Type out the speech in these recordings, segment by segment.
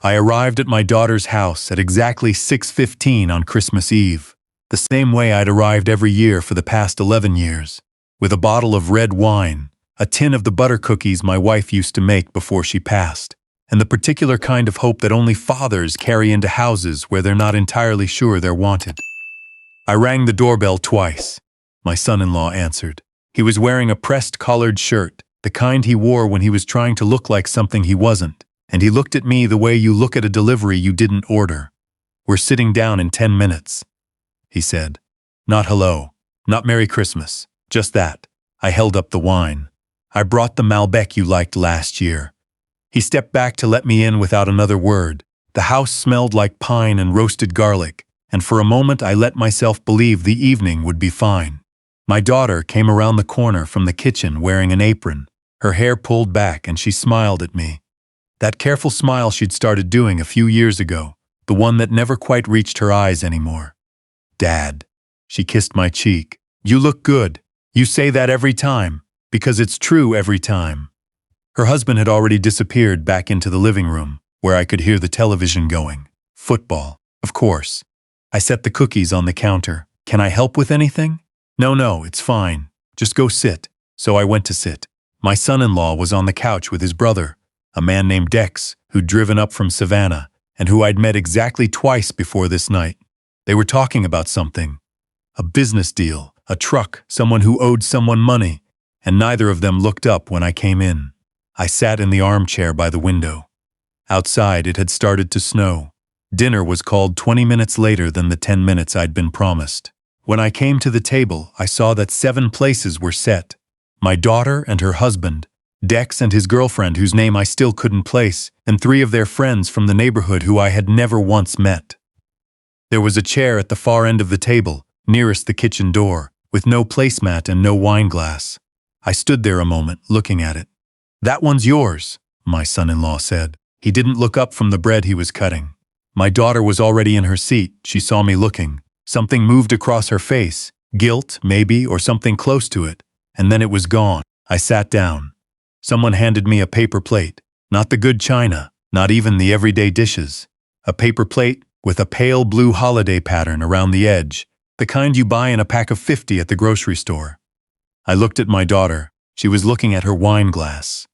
I arrived at my daughter's house at exactly 6:15 on Christmas Eve, the same way I'd arrived every year for the past 11 years, with a bottle of red wine, a tin of the butter cookies my wife used to make before she passed, and the particular kind of hope that only fathers carry into houses where they're not entirely sure they're wanted. I rang the doorbell twice. My son-in-law answered. He was wearing a pressed collared shirt, the kind he wore when he was trying to look like something he wasn't, and he looked at me the way you look at a delivery you didn't order. "We're sitting down in 10 minutes, he said. Not hello, not Merry Christmas, just that. I held up the wine. I brought the Malbec you liked last year. He stepped back to let me in without another word. The house smelled like pine and roasted garlic, and for a moment I let myself believe the evening would be fine. My daughter came around the corner from the kitchen wearing an apron, her hair pulled back, and she smiled at me. That careful smile she'd started doing a few years ago, the one that never quite reached her eyes anymore. "Dad," she kissed my cheek. "You look good. You say that every time, because it's true every time." Her husband had already disappeared back into the living room, where I could hear the television going. Football, of course. I set the cookies on the counter. "Can I help with anything?" No, it's fine. Just go sit." So I went to sit. My son-in-law was on the couch with his brother, a man named Dex, who'd driven up from Savannah, and who I'd met exactly twice before this night. They were talking about something. A business deal, a truck, someone who owed someone money, and neither of them looked up when I came in. I sat in the armchair by the window. Outside, it had started to snow. Dinner was called 20 minutes later than the 10 minutes I'd been promised. When I came to the table, I saw that 7 places were set. My daughter and her husband, Dex and his girlfriend whose name I still couldn't place, and 3 of their friends from the neighborhood who I had never once met. There was a chair at the far end of the table, nearest the kitchen door, with no placemat and no wine glass. I stood there a moment, looking at it. "That one's yours," my son-in-law said. He didn't look up from the bread he was cutting. My daughter was already in her seat. She saw me looking. Something moved across her face, guilt, maybe, or something close to it, and then it was gone. I sat down. Someone handed me a paper plate, not the good china, not even the everyday dishes. A paper plate with a pale blue holiday pattern around the edge, the kind you buy in a pack of 50 at the grocery store. I looked at my daughter. She was looking at her wine glass.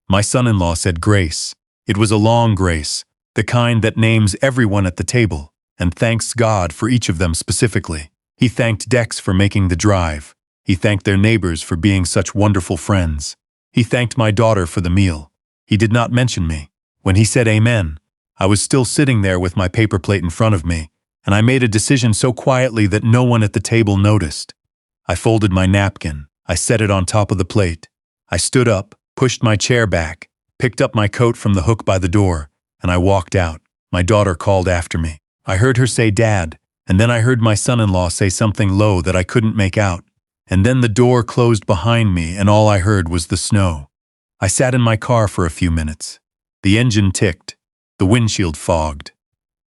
My son-in-law said grace. It was a long grace, the kind that names everyone at the table, and thanks God for each of them specifically. He thanked Dex for making the drive. He thanked their neighbors for being such wonderful friends. He thanked my daughter for the meal. He did not mention me. When he said amen, I was still sitting there with my paper plate in front of me, and I made a decision so quietly that no one at the table noticed. I folded my napkin. I set it on top of the plate. I stood up, pushed my chair back, picked up my coat from the hook by the door, and I walked out. My daughter called after me. I heard her say, "Dad," and then I heard my son-in-law say something low that I couldn't make out. And then the door closed behind me, and all I heard was the snow. I sat in my car for a few minutes. The engine ticked. The windshield fogged.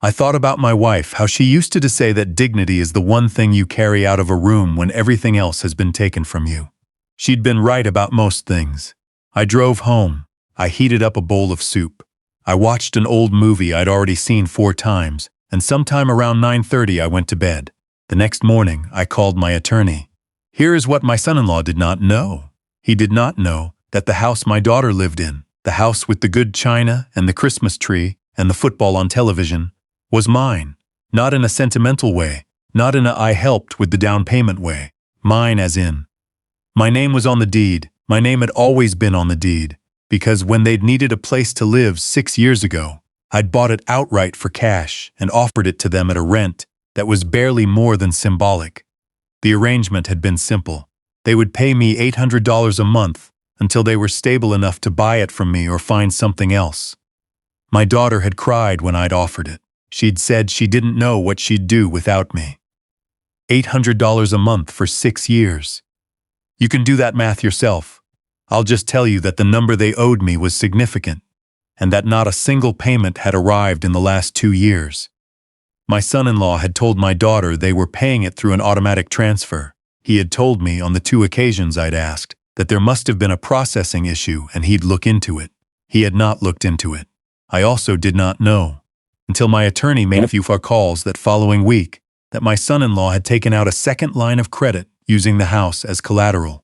I thought about my wife, how she used to say that dignity is the one thing you carry out of a room when everything else has been taken from you. She'd been right about most things. I drove home. I heated up a bowl of soup. I watched an old movie I'd already seen 4 times, and sometime around 9:30 I went to bed. The next morning, I called my attorney. Here is what my son-in-law did not know. He did not know that the house my daughter lived in, the house with the good china and the Christmas tree and the football on television, was mine. Not in a sentimental way, not in a I helped with the down payment way. Mine as in. My name was on the deed. My name had always been on the deed, because when they'd needed a place to live 6 years ago, I'd bought it outright for cash and offered it to them at a rent that was barely more than symbolic. The arrangement had been simple. They would pay me $800 a month until they were stable enough to buy it from me or find something else. My daughter had cried when I'd offered it. She'd said she didn't know what she'd do without me. $800 a month for 6 years. You can do that math yourself. I'll just tell you that the number they owed me was significant, and that not a single payment had arrived in the last 2 years. My son-in-law had told my daughter they were paying it through an automatic transfer. He had told me on the 2 occasions I'd asked that there must have been a processing issue and he'd look into it. He had not looked into it. I also did not know, until my attorney made a few phone calls that following week, that my son-in-law had taken out a second line of credit using the house as collateral.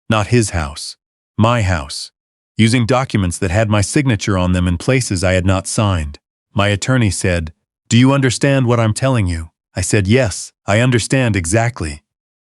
Not his house, my house, using documents that had my signature on them in places I had not signed. My attorney said, "Do you understand what I'm telling you?" I said, "Yes, I understand exactly."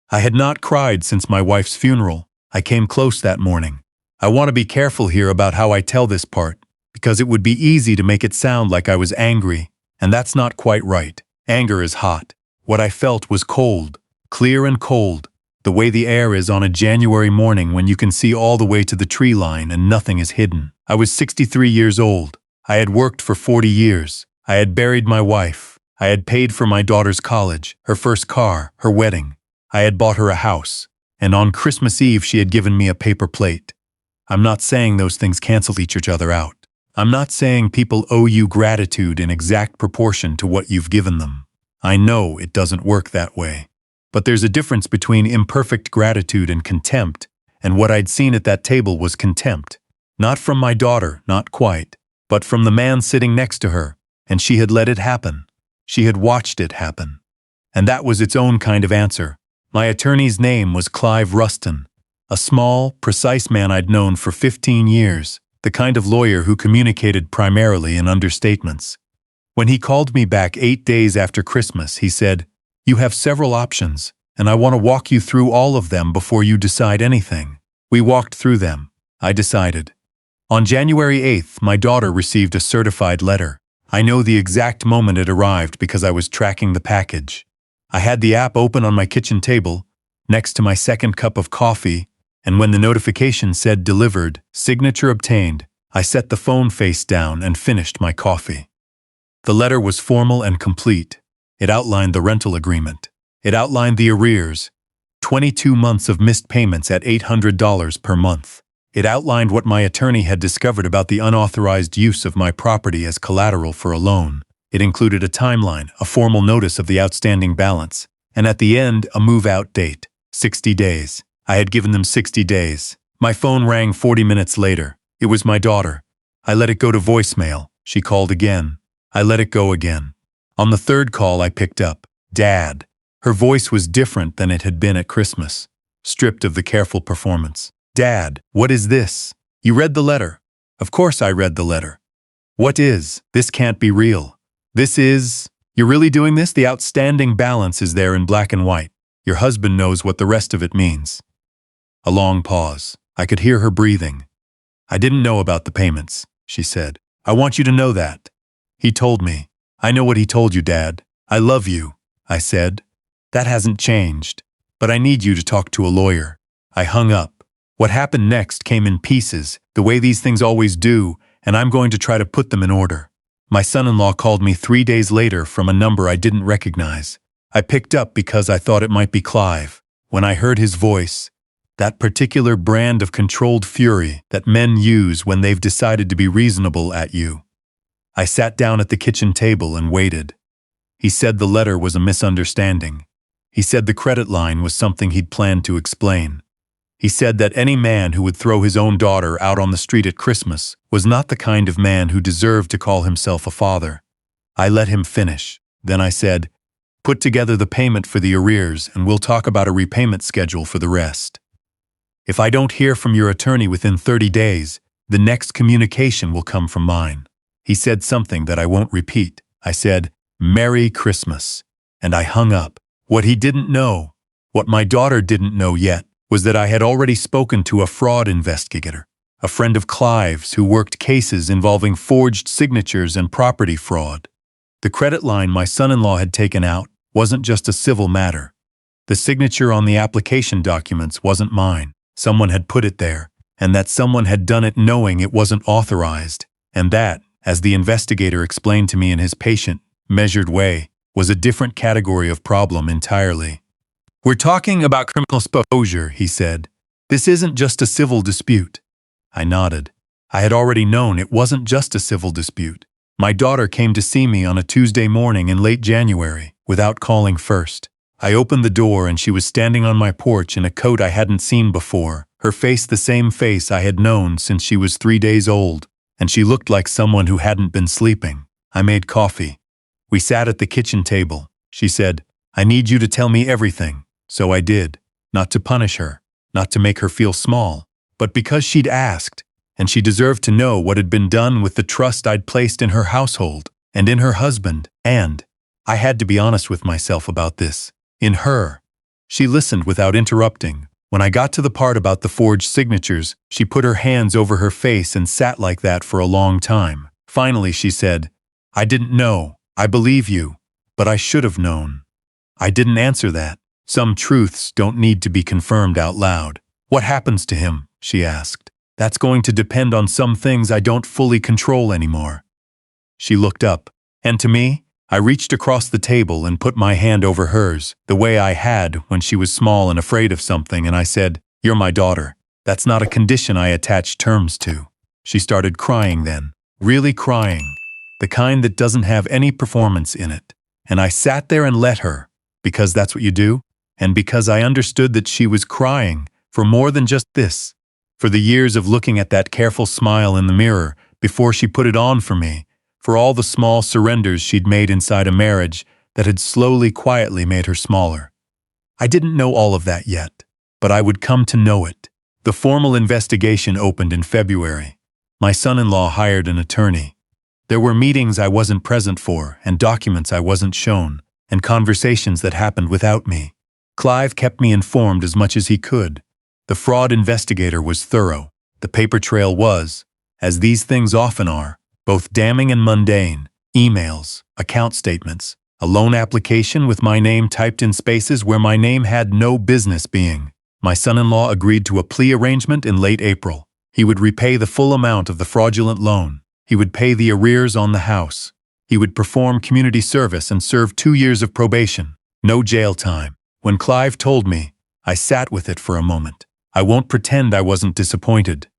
I had not cried since my wife's funeral. I came close that morning. I want to be careful here about how I tell this part, because it would be easy to make it sound like I was angry, and that's not quite right. Anger is hot. What I felt was cold, clear and cold, the way the air is on a January morning when you can see all the way to the tree line and nothing is hidden. I was 63 years old. I had worked for 40 years. I had buried my wife. I had paid for my daughter's college, her first car, her wedding. I had bought her a house, and on Christmas Eve she had given me a paper plate. I'm not saying those things cancel each other out. I'm not saying people owe you gratitude in exact proportion to what you've given them. I know it doesn't work that way. But there's a difference between imperfect gratitude and contempt, and what I'd seen at that table was contempt. Not from my daughter, not quite, but from the man sitting next to her, and she had let it happen. She had watched it happen. And that was its own kind of answer. My attorney's name was Clive Ruston, a small, precise man I'd known for 15 years, the kind of lawyer who communicated primarily in understatements. When he called me back 8 days after Christmas, he said, "You have several options, and I want to walk you through all of them before you decide anything." We walked through them. I decided. On January 8th, my daughter received a certified letter. I know the exact moment it arrived because I was tracking the package. I had the app open on my kitchen table, next to my second cup of coffee, and when the notification said delivered, signature obtained, I set the phone face down and finished my coffee. The letter was formal and complete. It outlined the rental agreement. It outlined the arrears, 22 months of missed payments at $800 per month. It outlined what my attorney had discovered about the unauthorized use of my property as collateral for a loan. It included a timeline, a formal notice of the outstanding balance, and at the end, a move-out date, 60 days. I had given them 60 days. My phone rang 40 minutes later. It was my daughter. I let it go to voicemail. She called again. I let it go again. On the third call, I picked up. "Dad." Her voice was different than it had been at Christmas, stripped of the careful performance. "Dad, what is this? You read the letter." "Of course I read the letter." "What is? This can't be real. This is... You're really doing this? The outstanding balance is there in black and white. Your husband knows what the rest of it means." A long pause. I could hear her breathing. "I didn't know about the payments," she said. "I want you to know that." "He told me." "I know what he told you, Dad. I love you," I said. "That hasn't changed. But I need you to talk to a lawyer." I hung up. What happened next came in pieces, the way these things always do, and I'm going to try to put them in order. My son-in-law called me 3 days later from a number I didn't recognize. I picked up because I thought it might be Clive. When I heard his voice, that particular brand of controlled fury that men use when they've decided to be reasonable at you, I sat down at the kitchen table and waited. He said the letter was a misunderstanding. He said the credit line was something he'd planned to explain. He said that any man who would throw his own daughter out on the street at Christmas was not the kind of man who deserved to call himself a father. I let him finish. Then I said, "Put together the payment for the arrears and we'll talk about a repayment schedule for the rest. If I don't hear from your attorney within 30 days, the next communication will come from mine." He said something that I won't repeat. I said, "Merry Christmas," and I hung up. What he didn't know, what my daughter didn't know yet, was that I had already spoken to a fraud investigator, a friend of Clive's who worked cases involving forged signatures and property fraud. The credit line my son-in-law had taken out wasn't just a civil matter. The signature on the application documents wasn't mine. Someone had put it there, and that someone had done it knowing it wasn't authorized, and that, as the investigator explained to me in his patient, measured way, was a different category of problem entirely. "We're talking about criminal exposure," he said. "This isn't just a civil dispute." I nodded. I had already known it wasn't just a civil dispute. My daughter came to see me on a Tuesday morning in late January, without calling first. I opened the door and she was standing on my porch in a coat I hadn't seen before, her face the same face I had known since she was 3 days old, and she looked like someone who hadn't been sleeping. I made coffee. We sat at the kitchen table. She said, "I need you to tell me everything." So I did, not to punish her, not to make her feel small, but because she'd asked, and she deserved to know what had been done with the trust I'd placed in her household and in her husband, and I had to be honest with myself about this. In her. She listened without interrupting. When I got to the part about the forged signatures, she put her hands over her face and sat like that for a long time. Finally, she said, "I didn't know. I believe you. But I should have known." I didn't answer that. Some truths don't need to be confirmed out loud. "What happens to him?" she asked. "That's going to depend on some things I don't fully control anymore." She looked up, and to me, I reached across the table and put my hand over hers, the way I had when she was small and afraid of something, and I said, "You're my daughter. That's not a condition I attach terms to." She started crying then, really crying, the kind that doesn't have any performance in it. And I sat there and let her, because that's what you do, and because I understood that she was crying for more than just this, for the years of looking at that careful smile in the mirror before she put it on for me, for all the small surrenders she'd made inside a marriage that had slowly, quietly made her smaller. I didn't know all of that yet, but I would come to know it. The formal investigation opened in February. My son-in-law hired an attorney. There were meetings I wasn't present for, and documents I wasn't shown, and conversations that happened without me. Clive kept me informed as much as he could. The fraud investigator was thorough. The paper trail was, as these things often are, both damning and mundane. Emails, account statements, a loan application with my name typed in spaces where my name had no business being. My son-in-law agreed to a plea arrangement in late April. He would repay the full amount of the fraudulent loan. He would pay the arrears on the house. He would perform community service and serve 2 years of probation. No jail time. When Clive told me, I sat with it for a moment. I won't pretend I wasn't disappointed.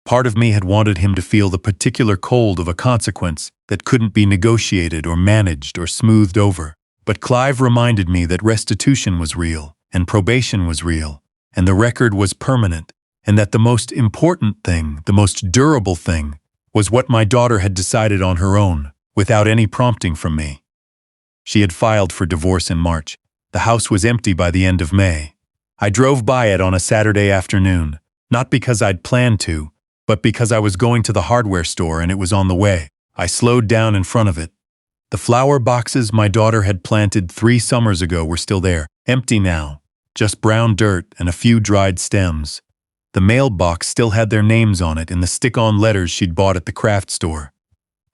Part of me had wanted him to feel the particular cold of a consequence that couldn't be negotiated or managed or smoothed over. But Clive reminded me that restitution was real, and probation was real, and the record was permanent, and that the most important thing, the most durable thing, was what my daughter had decided on her own, without any prompting from me. She had filed for divorce in March. The house was empty by the end of May. I drove by it on a Saturday afternoon, not because I'd planned to, but because I was going to the hardware store and it was on the way. I slowed down in front of it. The flower boxes my daughter had planted 3 summers ago were still there, empty now, just brown dirt and a few dried stems. The mailbox still had their names on it in the stick-on letters she'd bought at the craft store.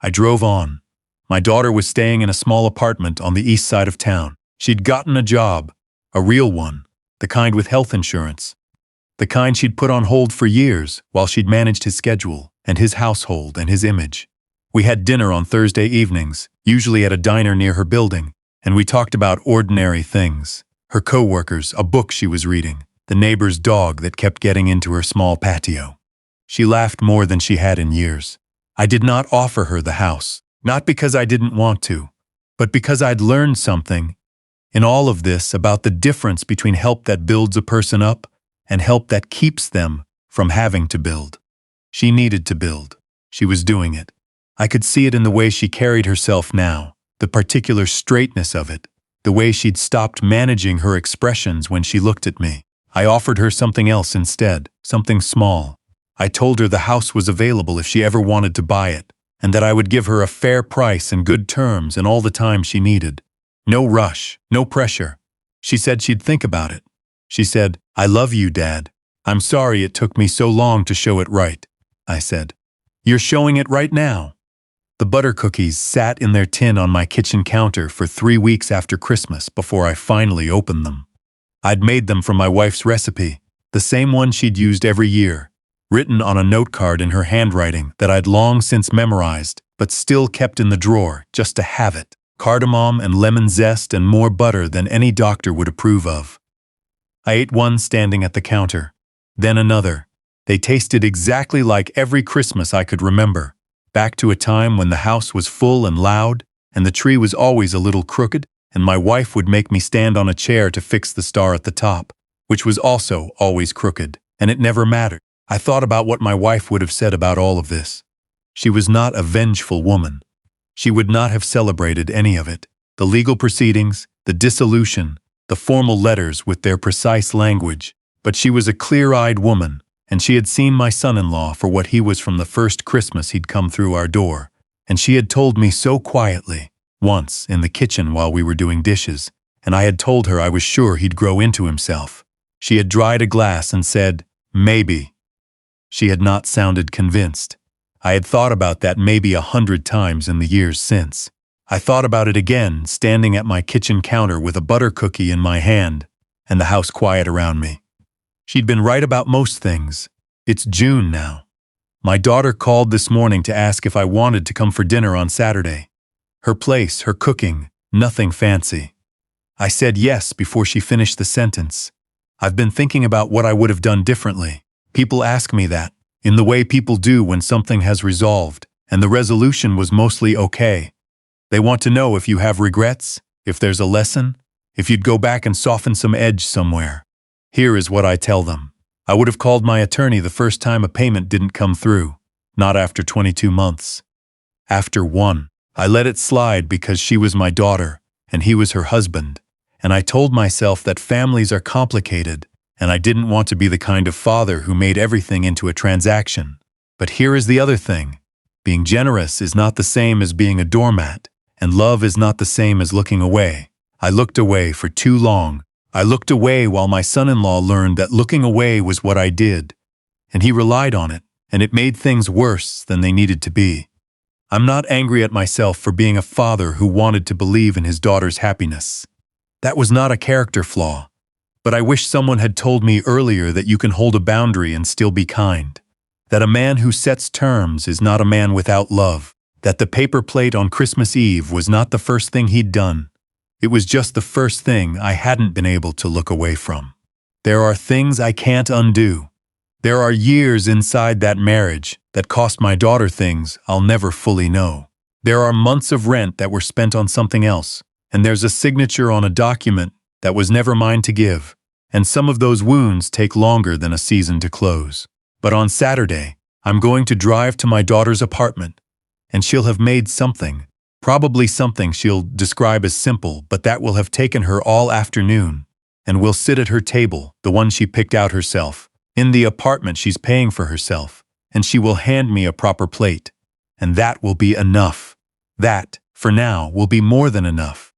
I drove on. My daughter was staying in a small apartment on the east side of town. She'd gotten a job, a real one, the kind with health insurance. The kind she'd put on hold for years while she'd managed his schedule and his household and his image. We had dinner on Thursday evenings, usually at a diner near her building, and we talked about ordinary things. Her coworkers, a book she was reading, the neighbor's dog that kept getting into her small patio. She laughed more than she had in years. I did not offer her the house, not because I didn't want to, but because I'd learned something in all of this about the difference between help that builds a person up and help that keeps them from having to build. She needed to build. She was doing it. I could see it in the way she carried herself now, the particular straightness of it, the way she'd stopped managing her expressions when she looked at me. I offered her something else instead, something small. I told her the house was available if she ever wanted to buy it, and that I would give her a fair price and good terms and all the time she needed. No rush, no pressure. She said she'd think about it. She said, "I love you, Dad. I'm sorry it took me so long to show it right." I said, "You're showing it right now." The butter cookies sat in their tin on my kitchen counter for 3 weeks after Christmas before I finally opened them. I'd made them from my wife's recipe, the same one she'd used every year, written on a note card in her handwriting that I'd long since memorized, but still kept in the drawer just to have it. Cardamom and lemon zest and more butter than any doctor would approve of. I ate one standing at the counter, then another. They tasted exactly like every Christmas I could remember, back to a time when the house was full and loud, and the tree was always a little crooked, and my wife would make me stand on a chair to fix the star at the top, which was also always crooked, and it never mattered. I thought about what my wife would have said about all of this. She was not a vengeful woman. She would not have celebrated any of it. The legal proceedings, the dissolution, the formal letters with their precise language. But she was a clear-eyed woman, and she had seen my son-in-law for what he was from the first Christmas he'd come through our door. And she had told me so quietly, once in the kitchen while we were doing dishes, and I had told her I was sure he'd grow into himself. She had dried a glass and said, "Maybe." She had not sounded convinced. I had thought about that maybe 100 times in the years since. I thought about it again, standing at my kitchen counter with a butter cookie in my hand, and the house quiet around me. She'd been right about most things. It's June now. My daughter called this morning to ask if I wanted to come for dinner on Saturday. Her place, her cooking, nothing fancy. I said yes before she finished the sentence. I've been thinking about what I would have done differently. People ask me that, in the way people do when something has resolved, and the resolution was mostly okay. They want to know if you have regrets, if there's a lesson, if you'd go back and soften some edge somewhere. Here is what I tell them. I would have called my attorney the first time a payment didn't come through, not after 22 months. After 1, I let it slide because she was my daughter, and he was her husband, and I told myself that families are complicated, and I didn't want to be the kind of father who made everything into a transaction. But here is the other thing. Being generous is not the same as being a doormat, and love is not the same as looking away. I looked away for too long. I looked away while my son-in-law learned that looking away was what I did, and he relied on it, and it made things worse than they needed to be. I'm not angry at myself for being a father who wanted to believe in his daughter's happiness. That was not a character flaw, but I wish someone had told me earlier that you can hold a boundary and still be kind, that a man who sets terms is not a man without love, that the paper plate on Christmas Eve was not the first thing he'd done. It was just the first thing I hadn't been able to look away from. There are things I can't undo. There are years inside that marriage that cost my daughter things I'll never fully know. There are months of rent that were spent on something else, and there's a signature on a document that was never mine to give, and some of those wounds take longer than a season to close. But on Saturday, I'm going to drive to my daughter's apartment, and she'll have made something. Probably something she'll describe as simple, but that will have taken her all afternoon, and we'll sit at her table, the one she picked out herself, in the apartment she's paying for herself, and she will hand me a proper plate. And that will be enough. That, for now, will be more than enough.